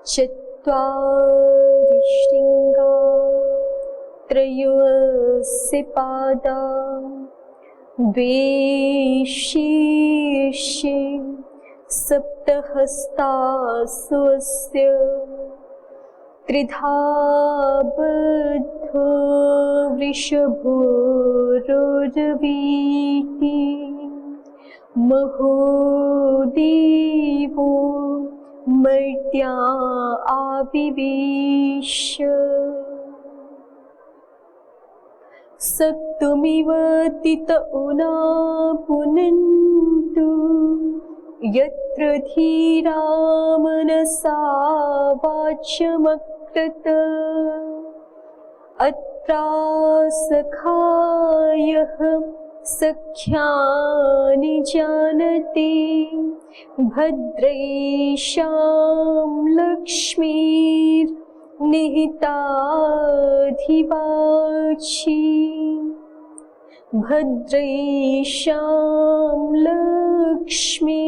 चत्वारि शृङ्गा त्रयोऽस्य पादा द्वे शीर्षे सप्तहस्तासु अस्य त्रिधा बद्धो वृषभोरुरवीति महोदेवो मर्त्या आविवेश सक्तुमिव तित उना पुनन्तु यत्र धीरा मनसा वाचमकृत अत्रासखायः सख्यानि जानति भद्रैषां लक्ष्मीर्निहिताधिवाची भद्रैषां लक्ष्मीर्निहिताधिवाची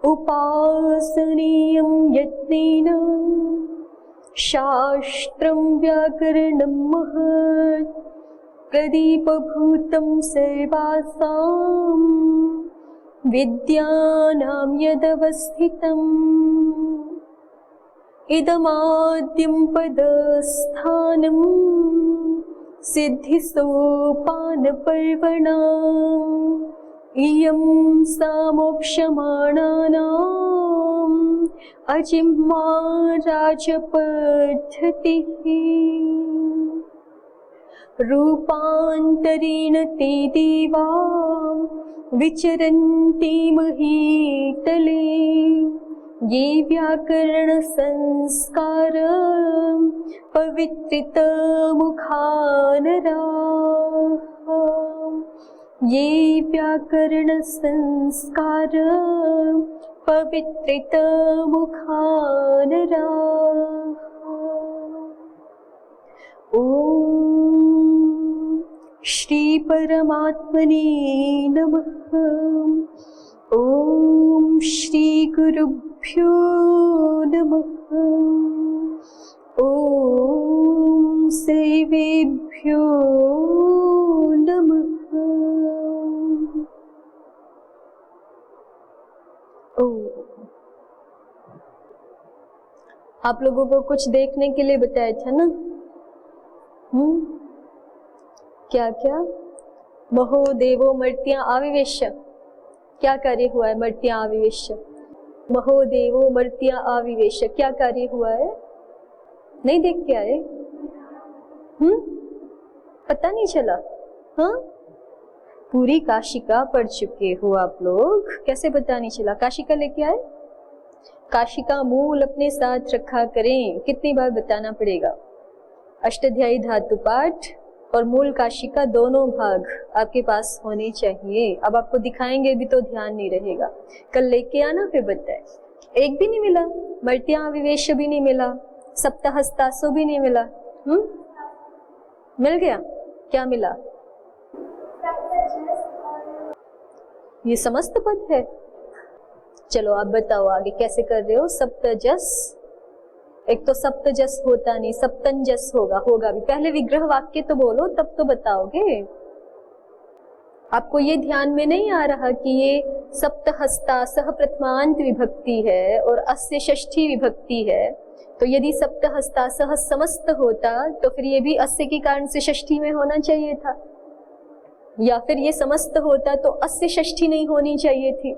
उपासनीयं यत्नेन शास्त्रं व्याकरणं महत् प्रदीपभूतं सर्वासां विद्यानां यदवस्थितम् इदमाद्यं पदस्थानं सिद्धिसोपानपर्वणाम् इयं सा मोक्षमाणानाम् अजिह्वा राजपद्धतिः रूपान्तरेण ते देवा विचरन्ति महीतले ये व्याकरणसंस्कार पवित्रितमुखानराः ये व्याकरणसंस्कार पवित्रितमुखानराः। ॐ श्री परमात्मने नमः। ॐ श्री गुरुभ्यो नमः। ॐ सर्वेभ्यो नमः। आप लोगों को कुछ देखने के लिए बताया था ना? क्या क्या? महोदेवो मर्त्या आविवेश। क्या कार्य हुआ है? मर्त्या आविवेश। महोदेवो मर्त्या आविवेश क्या कार्य हुआ है? नहीं देख के आए? पता नहीं चला? हाँ, पूरी काशिका पढ़ चुके हो आप लोग, कैसे पता नहीं चला? काशिका लेके आए? काशिका मूल अपने साथ रखा करें। कितनी बार बताना पड़ेगा? अष्टाध्यायी धातु पाठ और मूल काशिका दोनों भाग आपके पास होने चाहिए। अब आपको दिखाएंगे भी तो ध्यान नहीं रहेगा। कल लेके आना फिर बताए। एक भी नहीं मिला, मर्त्या विवेश भी नहीं मिला, सप्तहस्तासु भी नहीं मिला। मिल गया? क्या मिला? ये समस्त पद है। चलो आप बताओ आगे कैसे कर रहे हो? सप्तजस, एक तो सप्तजस होता नहीं, सप्तंजस होगा भी। पहले विग्रह वाक्य तो बोलो तब तो बताओगे। आपको ये ध्यान में नहीं आ रहा कि ये सप्तहस्ता सह प्रथमांत विभक्ति है और अस्य षष्ठी विभक्ति है। तो यदि सप्तहस्ता सह समस्त होता तो फिर ये भी अस्य के कारण से षष्ठी में होना चाहिए था, या फिर ये समस्त होता तो अस्य षष्ठी नहीं होनी चाहिए थी।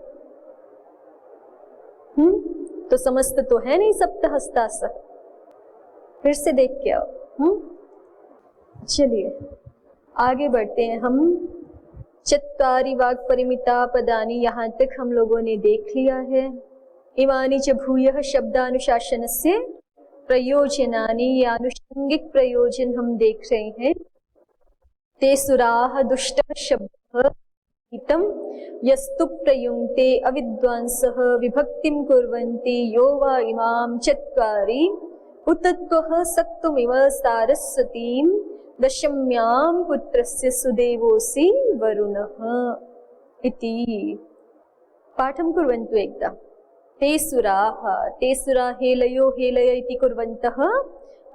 तो समस्त तो है नहीं सप्तहस्ता सह। फिर से देख के आओ। चलिए आगे बढ़ते हैं हम। चत्वारि वाक् परिमिता पदानि, यहाँ तक हम लोगों ने देख लिया है। इमानि च भूयः शब्दानुशासनस्य प्रयोजनानि, ये आनुषंगिक प्रयोजन हम देख रहे हैं। ते सुराः दुष्टः शब्द इतं यस्तु प्रयुङ्क्ते अविद्वांसः विभक्तिं कुर्वन्ति यो वा इमां चत्वारि उतत्वः सक्तुमिव सारस्वतीं दशम्यां पुत्रस्य सुदेवोऽसि वरुणः इति। पाठं कुर्वन्तु एकदा। ते सुरा हेलयो हेलय इति कुर्वन्तः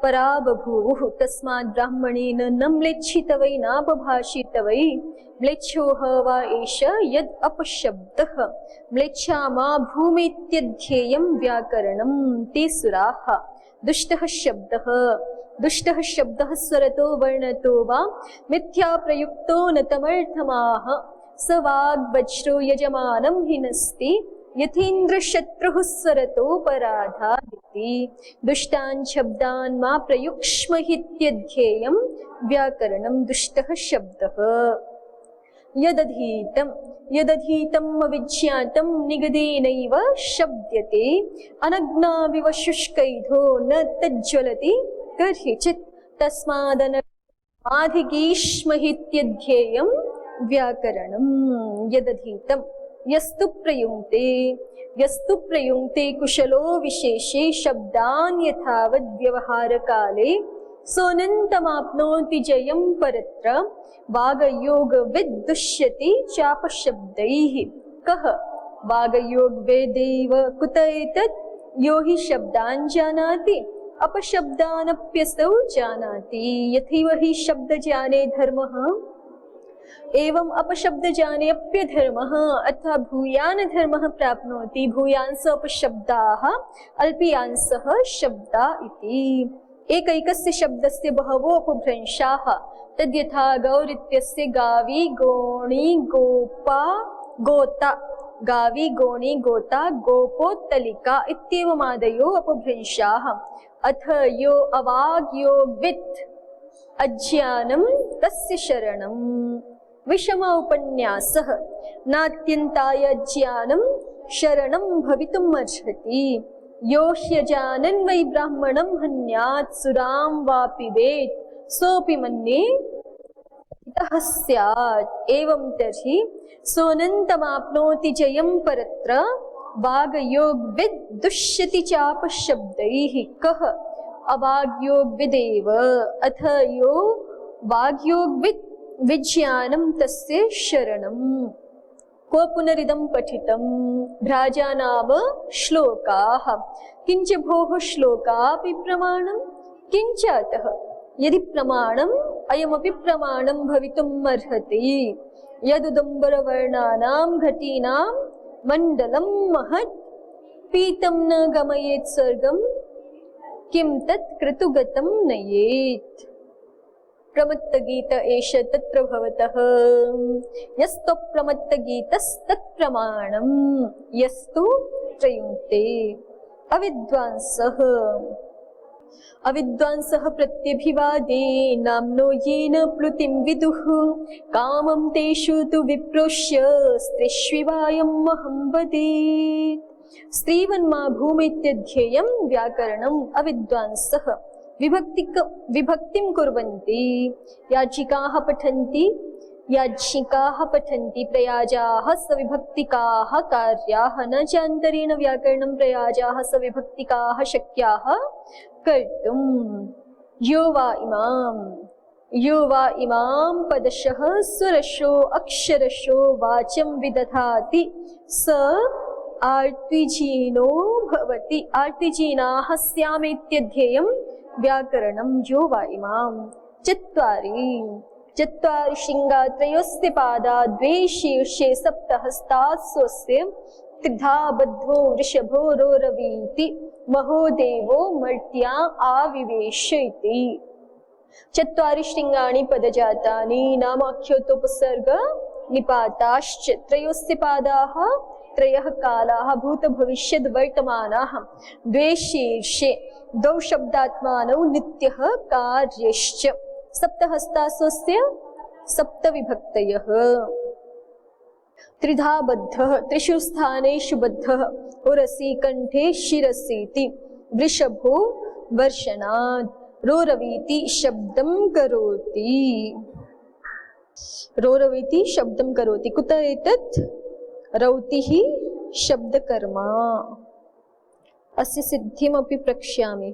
परा बभूवुः तस्मात् ब्राह्मणेन न म्लेच्छितवै नापभाषितवै म्लेच्छोः वा एष यद् अपशब्दः म्लेच्छा मा भूमेत्यध्येयं व्याकरणं। ते सुराः दुष्टः शब्दः स्वरतो वर्णतो वा मिथ्या प्रयुक्तो न तमर्थमाह स वाग्वज्रो यजमानं हिनस्ति यथेन्द्र शत्रुः स्वरतोपराधादिति। दुष्टान् शब्दान् मा प्रयुक्ष्महित्यध्येयं व्याकरणं। दुष्टः शब्दः यदधीतम् अविज्ञातं निगदेनैव शब्द्यते अनग्नाविव शुष्कैधो न तज्ज्वलति कर्हिचित् तस्मादनग्नाधिगीष्महित्यध्येयं व्याकरणं। यदधीतं यस्तु प्रयुङ्क्ते कुशलो विशेषे शब्दान् यथावद् व्यवहारकाले सोऽनन्तमाप्नोति जयं परत्र वागयोगविद् दुष्यति चापशब्दैः। कः वागयोगवेदेव कुत एतत् यो हि शब्दान् जानाति अपशब्दानप्यसौ जानाति। यथैव हि शब्दजाने धर्मः एवं अपशब्द जाने अप्यधर्मः अथवा भूयान धर्मः प्राप्नोति। भूयांस अपशब्दाः अल्पीयांसः शब्दा इति। एकैकस्य शब्दस्य बहवो अपभ्रंशाः तद्यथा गौरित्यस्य गावी गोणी गोपा गोता गावी गोणी गोता गोपोत्तलिका इत्येवमादयो अपभ्रंशाः। अथ यो अवाग्यो वित् अज्ञानं तस्य शरणम्। विषम उपन्यासः नात्यन्ताय ज्ञानं शरणं भवितुम् अर्हति। यो ह्यजानन् वै ब्राह्मणं हन्यात् सुरां वापि वेत् सोऽपि मन्ये इतः स्यात्। एवं तर्हि सोऽनन्तमाप्नोति जयं परत्र वागयोगविद् दुष्यति चापशब्दैः। कः अवाग्योगविदेव अथ यो वाग्योगविद् विज्ञानं तस्य शरणम्। क्व पुनरिदं पठितं भ्राजानाव श्लोकाः। किञ्च भोः श्लोकापि प्रमाणं किञ्च अतः यदि प्रमाणम् अयमपि प्रमाणं भवितुम् अर्हति। यदुदम्बरवर्णानां घटीनां मण्डलं महत् पीतं न गमयेत् स्वर्गं किं तत् क्रतुगतं नयेत्। प्रमत्तगीत एष तत्र भवतः यस्तप्रमत्तगीतस्तत्प्रमाणं यस्तु प्रयुङ्क्ते। अविद्वांसः प्रत्यभिवादे नाम्नो येन प्लुतिं विदुः कामं तेषु तु विप्रोष्य स्त्रीष्विवायमहं वदेत्। स्त्रीवन्मा भूमेत्यध्येयं व्याकरणम्। अविद्वांसः विभक्तिं कुर्वन्ति याज्ञिकाः पठन्ति प्रयाजाः सविभक्तिकाः कार्याः न चान्तरेण व्याकरणं प्रयाजाः सविभक्तिकाः शक्याः कर्तुम्। यो वा इमां पदशः स्वरशो अक्षरशो वाचं विदधाति स आर्तिजीनो भवति। आर्तिजीनाः स्यामेत्यध्येयं व्याकरणं। यो वा इमां चत्वारि शृङ्गात्रयोस्य पादा द्वे शीर्षे सप्तहस्तात् स्वस्य त्रिधा बद्धो वृषभो रोरवीति महोदेवो मर्त्या आविवेश इति। चत्वारि शृङ्गाणि पदजातानि नामाख्योतोपसर्ग निपाताश्च। त्रयोस्य पादाः त्रयः कालाः भूतभविष्यद् वर्तमानाः। द्वे शीर्षे द्वौ शब्दात्मानौ नित्यः कार्यश्च। सप्तहस्ता स्वस्य सप्तविभक्तयः। त्रिधा बद्धः त्रिषु स्थानेषु बद्धः उरसि कंठे शिरसीति। वृषभो वर्षणात् रोरवीति शब्दं करोति। रोरवीति शब्दं करोति, कुत एतत् रौतिः शब्दकर्मा, अस्य सिद्धिमपि प्रक्ष्यामि।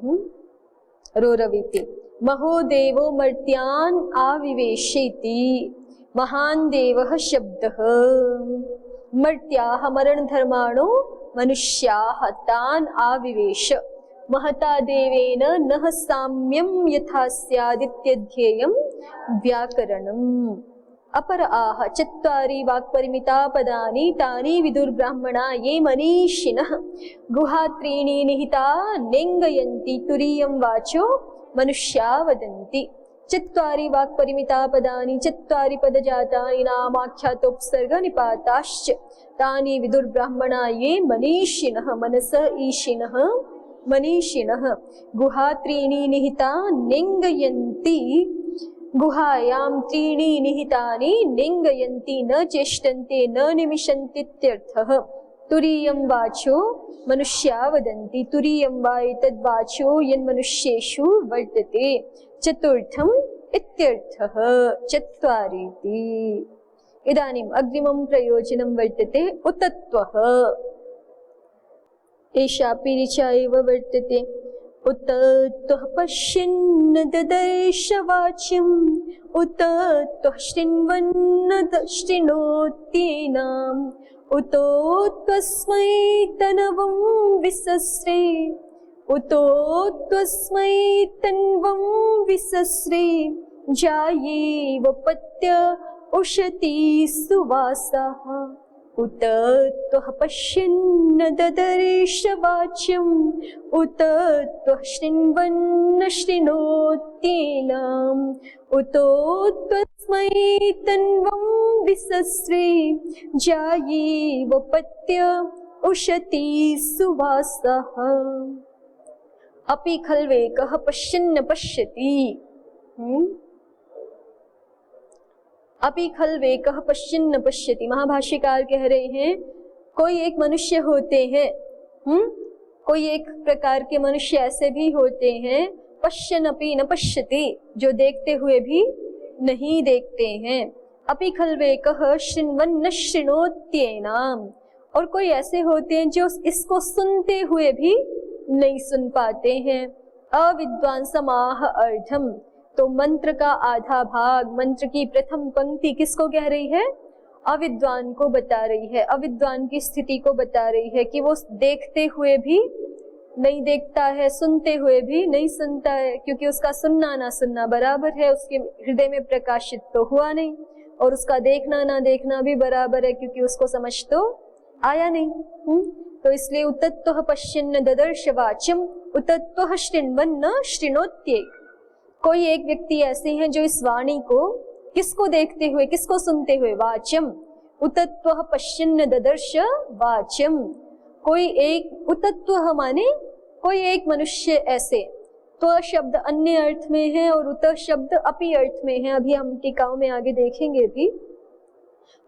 रोरवीति महोदेवो मर्त्यान् आविवेशेति, महान् देवः शब्दः। मर्त्याः मरणधर्माणो मनुष्याः तान् आविवेश, महता देवेन नः साम्यं यथा स्यादित्यध्येयं व्याकरणम्। अपर आह चत्वारि वाक्परिमिता पदानि तानि विदुर्ब्राह्मणा ये मनीषिणः, गुहात्रीणि निहिता नेङ्गयन्ति तुरीयं वाचो मनुष्या वदन्ति। चत्वारि वाक्परिमिता पदानि चत्वारि पदजातानि नामाख्यातोपसर्ग निपाताश्च तानि विदुर्ब्राह्मणा ये मनीषिणः, मनस ईशिनः मनीषिणः, गुहात्रीणि निहिता नेङ्गयन्ति, गुहायां त्रीणि निहितानि नेङ्गयन्ति, न चेष्टन्ते न निमिषन्तीत्यर्थः। तुरीयं वाचो मनुष्या वदन्ति, तुरीयं वा एतद्वाचो यन्मनुष्येषु वर्तते। चतुर्थम् इत्यर्थः, चत्वारीति। इदानीम् अग्रिमं प्रयोजनं वर्तते उतत्वः। एषापि ऋचा एव वर्तते। उतत्वः पश्यन् ददर्श वाच्यम्, उतत्वः शृण्वन् शृणोत्येनाम्, उतोत्वस्मै तनवं विसस्रे, उतोत्वस्मै तन्वं विसस्रे, जायेव पत्य उशती सुवासः। उतत्वः पश्यन् ददर्श वाच्यम्, उतत्वः शृण्वन् शृणोत्येनाम्, उतोत्वस्मै तन्वं विसस्रे, जायेव पत्य उशती सुवासः। अपि खल्वेकः पश्यन् पश्यति, अपि खल्वेकः पश्यन् पश्यति। महाभाष्यकार कह रहे हैं कोई एक मनुष्य होते हैं, कोई एक प्रकार के मनुष्य ऐसे भी होते हैं, पश्यन् अपि न पश्यति, जो देखते हुए भी नहीं देखते हैं। अपि खल्वेकः शृण्वन् न शृणोत्येनाम्, और कोई ऐसे होते हैं जो इसको सुनते हुए भी नहीं सुन पाते हैं। अविद्वान समाह अर्धम, तो मंत्र का आधा भाग, मंत्र की प्रथम पंक्ति किसको कह रही है? अविद्वान को बता रही है। अविद्वान की स्थिति को बता रही है कि वो देखते हुए भी नहीं देखता है, सुनते हुए भी नहीं सुनता है, क्योंकि उसका सुनना ना सुनना बराबर है, उसके हृदय में प्रकाशित तो हुआ नहीं, और उसका देखना ना देखना भी बराबर है, क्योंकि उसको समझ तो आया नहीं। तो इसलिए उतत्वः पश्यन् ददर्श वाच्यम्, उतत्वः शृण्वन् न शृणोत्येक। कोई एक व्यक्ति ऐसे हैं जो इस वाणी को किसको देखते हुए, किसको सुनते हुए, वाच्यम, उतत्वः पश्यन् ददर्श वाच्यम। कोई एक, उतत्वः माने कोई एक मनुष्य ऐसे, त्व शब्द अन्य अर्थ में है और उत शब्द अपि अर्थ में है, अभी हम टीकाओं में आगे देखेंगे भी।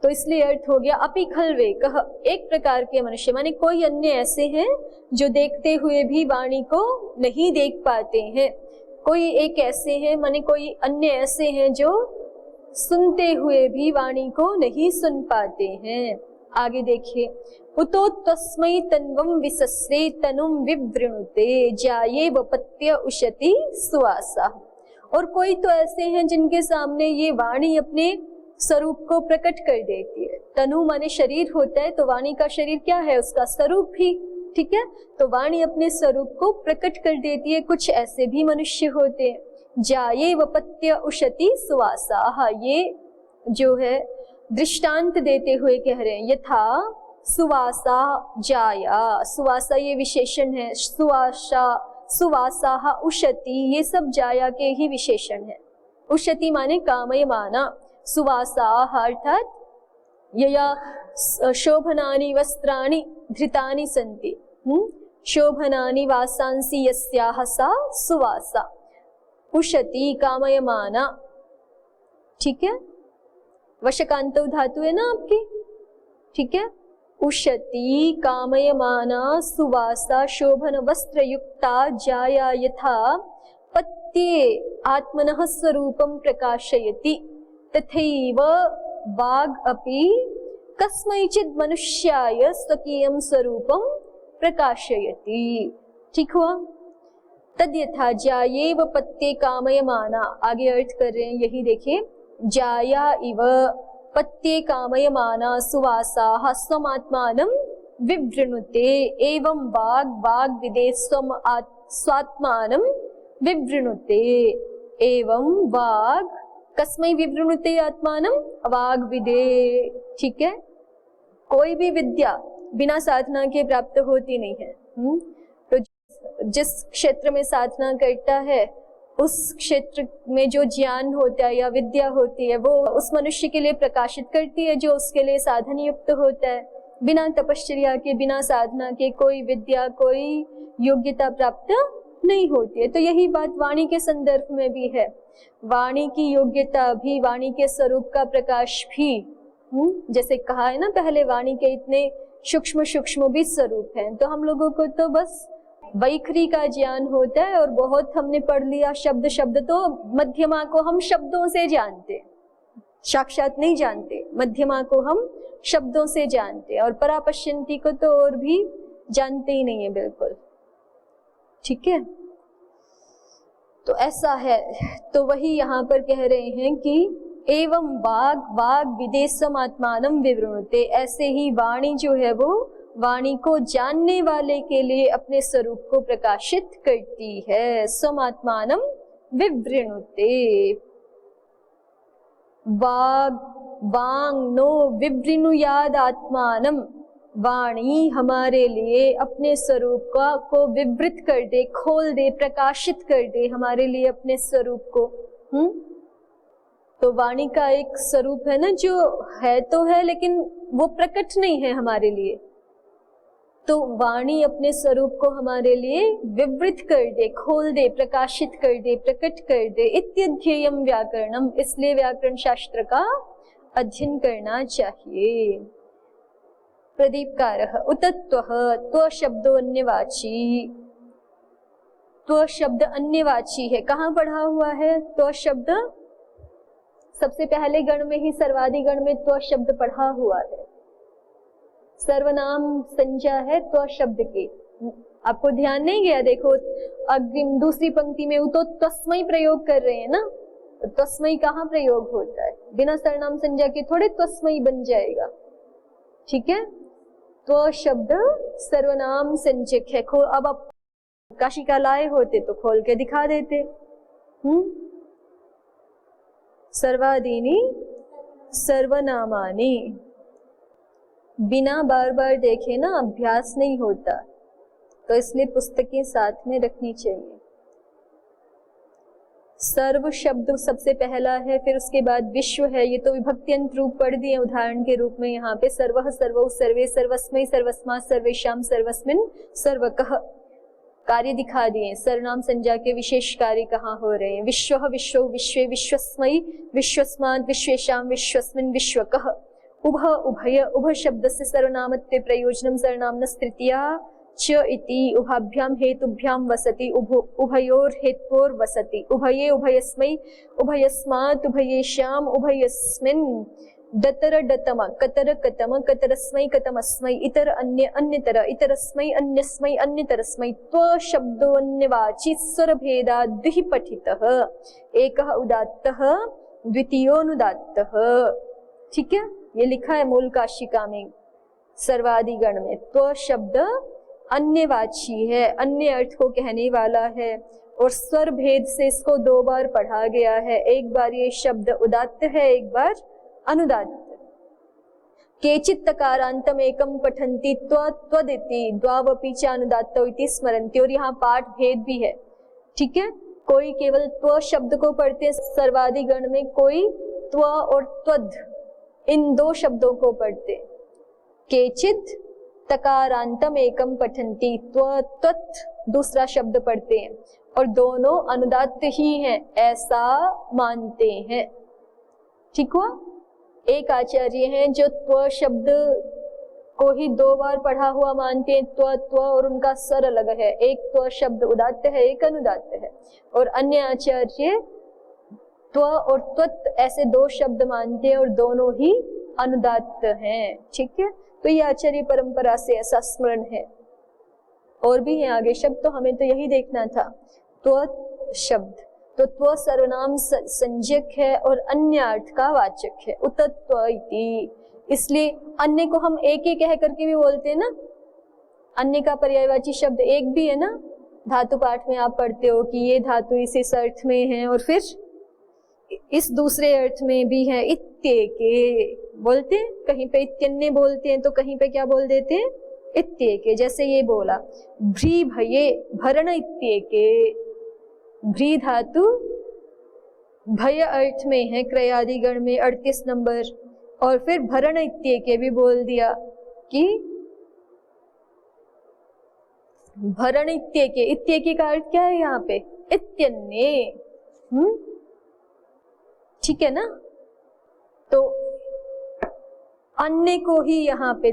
तो इसलिए अर्थ हो गया अपि खल्वेकः, एक प्रकार के मनुष्य, माने कोई अन्य ऐसे हैं जो देखते हुए भी वाणी को नहीं देख पाते हैं। कोई एक ऐसे हैं, माने कोई अन्य ऐसे हैं जो सुनते हुए भी वाणी को नहीं सुन पाते हैं। आगे देखिए, उतो तस्मै तन्वं विसस्रे तनुं विवृणुते जाये वपत्य उशति सुवासा। और कोई तो ऐसे हैं जिनके सामने ये वाणी अपने स्वरूप को प्रकट कर देती है। तनु माने शरीर होता है, तो वाणी का शरीर क्या है? उसका स्वरूप ही, ठीक है। तो वाणी अपने स्वरूप को प्रकट कर देती है। कुछ ऐसे भी मनुष्य होते हैं। जाये वपत्य उशति सुवासा, ये जो है दृष्टांत देते हुए कह रहे हैं। यथा सुवासा जाया, सुवासा ये विशेषण है, सुवासा सुवासा उशति ये सब जाया के ही विशेषण है। उशति माने कामयमाना, सुवासा अर्थात यया शोभनानि वस्त्राणि धृतानि सन्ति, शोभनानि वासांसि यस्याः सा सुवासा। उशति कामयमाना, ठीक है, वशकांतो धातु है ना आपकी, ठीक है। उशति कामयमाना सुवासा शोभन वस्त्र युक्ता जाया यथा पत्ये आत्मनः स्वरूपं प्रकाशयति। तथैव वाग् अपि कस्मैचित् मनुष्याय स्वकीयं स्वरूपं प्रकाशयति। ठीक हुआ। तद यथा जायेव पत्ये कामयमाना, आगे अर्थ कर रहे हैं यही देखिए, जाया इव पत्ये कामयमाना सुवासाः स्वमात्मानं विवृणुते एवं वाग् विदे स्वात्मानं विवृणुते। एवं वाग् कस्मै विवृणुते आत्मानं, वाग् विदे। ठीक है, कोई भी विद्या बिना साधना के प्राप्त होती नहीं है। तो जिस क्षेत्र में साधना करता है उस क्षेत्र में जो ज्ञान होता है या विद्या होती है वो उस मनुष्य के लिए प्रकाशित करती है जो उसके लिए साधन युक्त होता है। बिना तपश्चर्या के, बिना साधना के कोई विद्या, कोई योग्यता प्राप्त नहीं होती है। तो यही बात वाणी के संदर्भ में भी है। वाणी की योग्यता भी, वाणी के स्वरूप का प्रकाश भी, जैसे कहा है ना पहले, वाणी के इतने सूक्ष्म सूक्ष्म भी स्वरूप हैं। तो हम लोगों को तो बस वैखरी का ज्ञान होता है और बहुत हमने पढ़ लिया शब्द शब्द, तो मध्यमा को हम शब्दों से जानते, साक्षात नहीं जानते। मध्यमा को हम शब्दों से जानते और परापश्यंती को तो और भी जानते ही नहीं है बिल्कुल। ठीक है, तो ऐसा है। तो वही यहाँ पर कह रहे हैं कि एवं वाग् विदेशम आत्मानं विवृणुते, ऐसे ही वाणी जो है वो वाणी को जानने वाले के लिए अपने स्वरूप को प्रकाशित करती है। स्वमात्मानं विवृणुते। वांग नो विवृणुयाद आत्मानं, वाणी हमारे लिए अपने स्वरूप को विवृत कर दे, खोल दे, प्रकाशित कर दे हमारे लिए अपने स्वरूप को। तो वाणी का एक स्वरूप है ना, जो है तो है लेकिन वो प्रकट नहीं है हमारे लिए। तो वाणी अपने स्वरूप को हमारे लिए विवृत कर दे, खोल दे, प्रकाशित कर दे, प्रकट कर दे। इत्यध्येयम व्याकरणम, इसलिए व्याकरण शास्त्र का अध्ययन करना चाहिए। प्रदीपकारः उतत्वः, त्व शब्दो अन्यवाची। त्व शब्द अन्यवाची है। कहाँ पढ़ा हुआ है त्व शब्द? सबसे पहले गण में ही, सर्वादि गण में त्व शब्द पढ़ा हुआ है। सर्वनाम संज्ञा है त्व शब्द की। आपको ध्यान नहीं गया? देखो अग्रिम दूसरी पंक्ति में तो तस्मै प्रयोग कर रहे हैं ना, तो तस्मै कहाँ प्रयोग होता है? बिना सर्वनाम संज्ञा के थोड़े तस्मै बन जाएगा। ठीक है, त्व शब्द सर्वनाम संज्ञक है। अब आप काशिका लाए होते तो खोल के दिखा देते। सर्वादीनि सर्वनामानि, बिना बार बार देखे ना अभ्यास नहीं होता, तो इसलिए पुस्तकें साथ में रखनी चाहिए। सर्व शब्द सबसे पहला है, फिर उसके बाद विश्व है। ये तो विभक्त्यंत रूप पढ़ दिए उदाहरण के रूप में। यहाँ पे सर्वः, सर्वौ, सर्वे, सर्वस्मै, सर्वस्मात्, सर्वेषां, सर्वस्मिन्, सर्वकः कार्य दिखा दिए। सर्वनाम संज्ञा के विशेष कार्य कहाँ हो रहे हैं? विश्वः, विश्वौ, विश्वे, विश्वस्मै, विश्वस्मात्, विश्वेषां, विश्वस्मिन्, विश्वकः। उभः, उभय, उभ शब्द से सर्वनामत्वे प्रयोजनम सर्वनाम्नस् तृतीया च इति उभाभ्याम हेतुभ्यां वसति, उभयोर हेत्वोर वसति। उभये, उभयस्मै, उभयस्मात्, उभयेषां, उभयस्मिन्। दतर, डतम, कतर, कतम, कतरस्मै, कतमस्मै। इतर, अन्य, अन्यतर, इतरस्मै, अन्यस्मै, अन्यतरस्मै। त्व शब्दो अन्यवाची स्वर भेदा द्विः पठितः, एकः उदात्तः, द्वितीयोनुदात्तः। ठीक है, ये लिखा है मूल काशिका में सर्वादि गण में। त्व शब्द अन्यवाची है, अन्य अर्थ को कहने वाला है, और स्वर भेद से इसको दो बार पढ़ा गया है। एक बार ये शब्द उदात्त है, एक बार अनुदात्त। केचित् तकारांतम एकम पठन्ति त्वदिति द्वावपि च अनुदात्तौ इति स्मरन्ति। और यहाँ पाठ भेद भी है। ठीक है, कोई केवल त्व शब्द को पढ़ते सर्वादि गण में, कोई त्व और त्वद इन दो शब्दों को पढ़ते। केचित् तकारांतम एकम पठन्ति, त्व त्वत् दूसरा शब्द पढ़ते हैं, और दोनों अनुदात्त ही हैं ऐसा मानते हैं। ठीक हुआ। एक आचार्य हैं जो त्व शब्द को ही दो बार पढ़ा हुआ मानते हैं, त्व त्व, और उनका स्वर अलग है। एक त्व शब्द उदात्त है, एक अनुदात्त है। और अन्य आचार्य त्व और त्वत् ऐसे दो शब्द मानते हैं और दोनों ही अनुदात्त हैं। ठीक है, तो ये आचार्य परंपरा से ऐसा स्मरण है। और भी है आगे शब्द, तो हमें तो यही देखना था। त्व शब्द, तो त्व सर्वनाम संज्ञक है और अन्य अर्थ का वाचक है। उतत्व इति, इसलिए अन्य को हम एक ही कह करके भी बोलते हैं ना। अन्य का पर्यायवाची शब्द एक भी है ना। धातु पाठ में आप पढ़ते हो कि ये धातु इस अर्थ में है और फिर इस दूसरे अर्थ में भी है। इत्येके बोलते हैं, कहीं पे इत्यन्य बोलते हैं तो कहीं पे क्या बोल देते हैं, इत्येके। जैसे ये बोला भ्री भये भरण इत्येके, भ्री धातु भय अर्थ में है क्रयादि गण में 38 नंबर, और फिर भरण इत्येके भी बोल दिया कि भरण इत्येके। इत्येके का अर्थ क्या है यहाँ पे, इत्यन्य। ठीक है ना। तो अन्य को ही यहाँ पे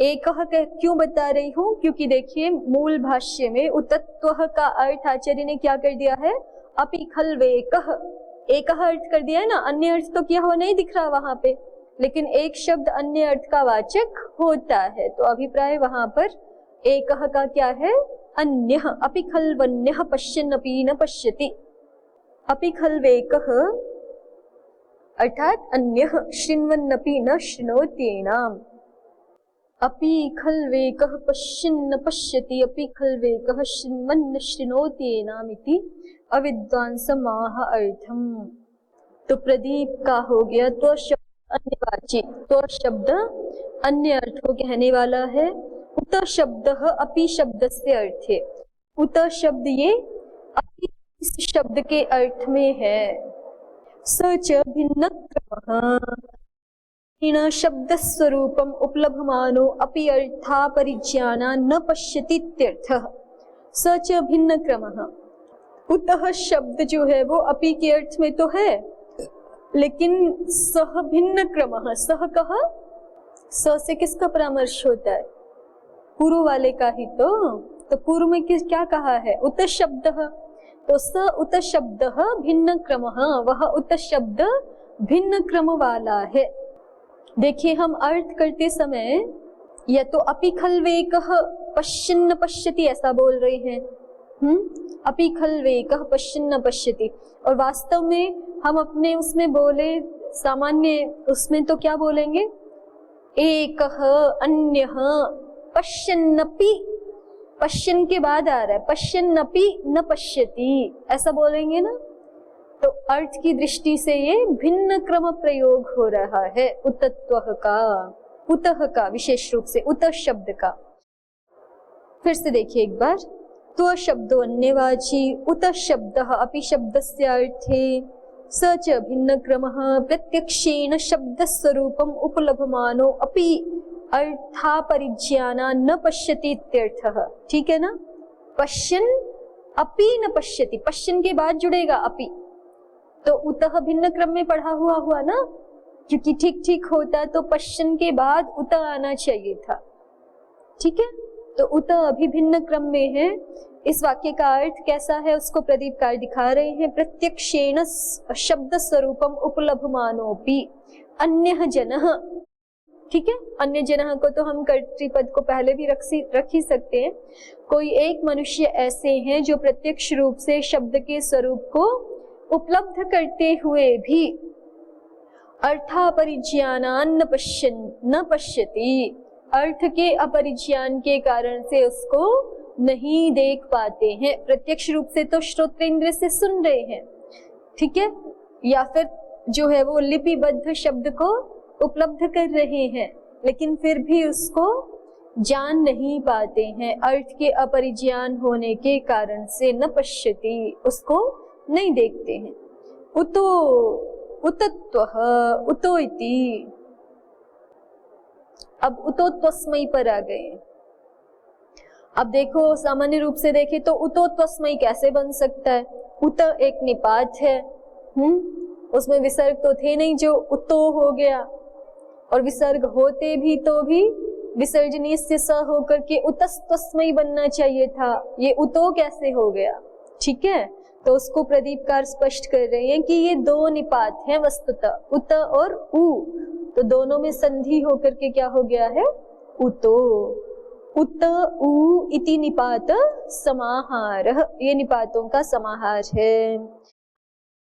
एक क्यों बता रही हूँ, क्योंकि देखिए मूल भाष्य में उतत्व का अर्थ आचार्य ने क्या कर दिया है, अपि खल्वेकः, एक अर्थ कर दिया है ना। अन्य अर्थ तो क्या हुआ नहीं दिख रहा वहां पे, लेकिन एक शब्द अन्य अर्थ का वाचक होता है। तो अभिप्राय वहां पर एक का क्या है, अन्य। अपि खल्वन्यः पश्यन्नपि न पश्यति, अपि खल्वेकः अर्थात अन्य, शृण्वन्नपि न शृणोत्येनाम्। अपि खल्वेकः पश्यन् न पश्यति, अपि खल्वेकः शृण्वन् न शृणोत्येनाम् इति अविद्वांसमाह अर्थम। तो प्रदीप का हो गया तो शब्द अन्यवाची, तो शब्द अन्य अर्थ को कहने वाला है। उत शब्द अपि शब्द से अर्थ है। उत शब्द ये अपि इस शब्द के अर्थ में है। सच भिन्न क्रमः शब्द स्वरूपम उपलभमानो अपि अर्था परिज्ञाना न पश्यति इत्यर्थः। सच भिन्न क्रमः, उतः शब्द जो है वो अपि के अर्थ में तो है, लेकिन सह भिन्न क्रमः, सह कहा, स से किसका परामर्श होता है, पूर्व वाले का ही। तो पूर्व में क्या कहा है, उत शब्द, तो स उत शब्द भिन्न क्रमः, वह उत शब्द भिन्न क्रम वाला है। देखिए हम अर्थ करते समय या तो अपि खल्वेकः पश्यन् पश्यति ऐसा बोल रहे हैं, अपि खल्वेकः पश्यन् पश्यति, और वास्तव में हम अपने उसमें बोले सामान्य उसमें तो क्या बोलेंगे, एकः अन्यः पश्यन्नपि, पश्यन् के बाद आ रहा है पश्यन्नपि न पश्यति ऐसा बोलेंगे ना। तो अर्थ की दृष्टि से ये भिन्न क्रम प्रयोग हो रहा है उतत्व का, उतः का, विशेष रूप से उत शब्द का। फिर से देखिए एक बार, त्व शब्दो अन्यवाची, उत शब्दः अपि शब्दस्य अर्थे, स च भिन्न क्रमः प्रत्यक्षेण शब्द स्वरूपम उपलभमानो अपि अर्था परिज्ञाना न पश्यति इत्यर्थः। ठीक है ना। पश्यन् अपि न पश्यति, पश्यन् के बाद जुड़ेगा अपि, तो उतः भिन्न क्रम में पढ़ा हुआ ना, क्योंकि ठीक ठीक होता तो पश्यन् के बाद उत आना चाहिए था। ठीक है, तो उत अभी भिन्न क्रम में है। इस वाक्य का अर्थ कैसा है उसको प्रदीपकार दिखा रहे हैं। प्रत्यक्षेण शब्द स्वरूपम उपलभमानोपि अन्यः जनः। ठीक है, अन्य जनः को तो हम कर्तृपद को पहले भी रख ही सकते हैं। कोई एक मनुष्य ऐसे हैं जो प्रत्यक्ष रूप से शब्द के स्वरूप को उपलब्ध करते हुए भी अर्थापरिज्ञानान् न पश्यति, अर्थ के अपरिज्ञान के कारण से उसको नहीं देख पाते हैं। प्रत्यक्ष रूप से तो श्रोत्रेंद्र से सुन रहे हैं, ठीक है, या फिर जो है वो लिपिबद्ध शब्द को उपलब्ध कर रहे हैं, लेकिन फिर भी उसको जान नहीं पाते हैं अर्थ के अपरिज्ञान होने के कारण से। न पश्यति, उसको नहीं देखते हैं। उतो उतत्वः उतो इति। अब उतो त्वस्मै पर आ गए। अब देखो सामान्य रूप से देखें तो उतो त्वस्मै कैसे बन सकता है। उत एक निपात है, उसमें विसर्ग तो थे नहीं, जो उतो हो गया, और विसर्ग होते भी तो भी विसर्जनीय से स होकर के उतस्तस्मै बनना चाहिए था। ये उतो कैसे हो गया। ठीक है, तो उसको प्रदीपकार स्पष्ट कर रहे हैं कि ये दो निपात हैं वस्तुतः, उत और उ, तो दोनों में संधि होकर के क्या हो गया है, उतो। उत उ इति निपात समाहारः, ये निपातों का समाहार है।